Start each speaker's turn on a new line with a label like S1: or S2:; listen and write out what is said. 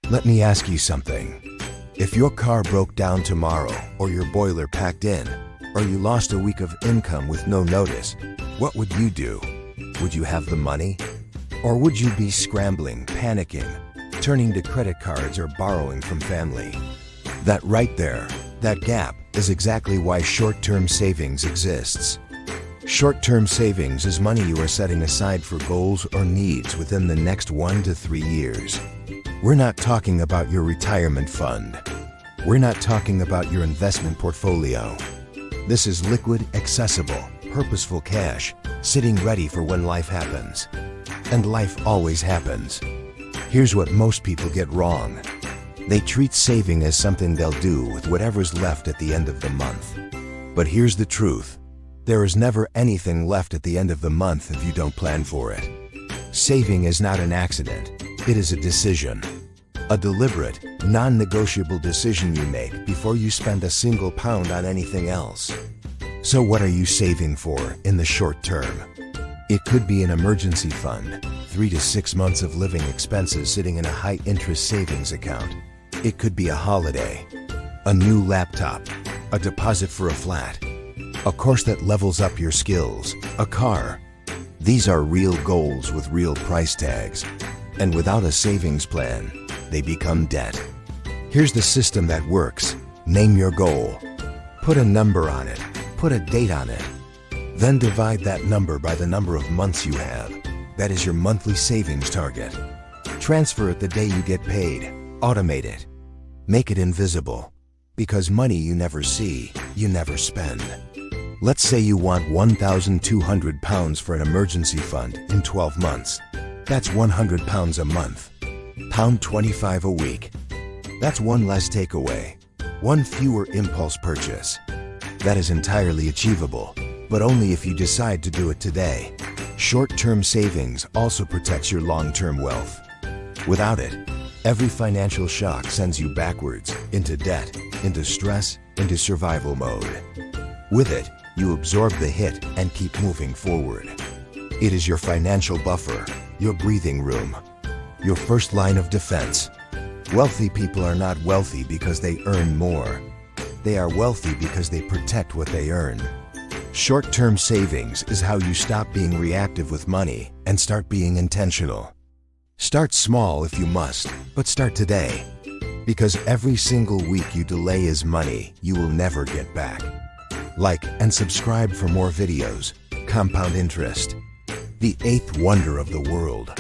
S1: Let me ask you something. If your car broke down tomorrow, or your boiler packed in, or you lost a week of income with no notice, what would you do? Would you have the money? Or would you be scrambling, panicking, turning to credit cards or borrowing from family? That right there, that gap, is exactly why short-term savings exists. Short-term savings is money you are setting aside for goals or needs within the next 1 to 3 years. We're not talking about your retirement fund. We're not talking about your investment portfolio. This is liquid, accessible, purposeful cash, sitting ready for when life happens. And life always happens. Here's what most people get wrong. They treat saving as something they'll do with whatever's left at the end of the month. But here's the truth. There is never anything left at the end of the month if you don't plan for it. Saving is not an accident. It is a decision. A deliberate, non-negotiable decision you make before you spend a single pound on anything else. So what are you saving for in the short term? It could be an emergency fund, 3 to 6 months of living expenses sitting in a high-interest savings account. It could be a holiday, a new laptop, a deposit for a flat, a course that levels up your skills, a car. These are real goals with real price tags. And without a savings plan, they become debt. Here's the system that works. Name your goal. Put a number on it. Put a date on it. Then divide that number by the number of months you have. That is your monthly savings target. Transfer it the day you get paid. Automate it. Make it invisible. Because money you never see, you never spend. Let's say you want £1,200 for an emergency fund in 12 months. That's £100 a month. £25 a week. That's one less takeaway. One fewer impulse purchase. That is entirely achievable, but only if you decide to do it today. Short-term savings also protects your long-term wealth. Without it, every financial shock sends you backwards, into debt, into stress, into survival mode. With it, you absorb the hit and keep moving forward. It is your financial buffer, your breathing room, your first line of defense. Wealthy people are not wealthy because they earn more. They are wealthy because they protect what they earn. Short-term savings is how you stop being reactive with money and start being intentional. Start small if you must, but start today. Because every single week you delay is money you will never get back. Like and subscribe for more videos. Compound interest. The eighth wonder of the world.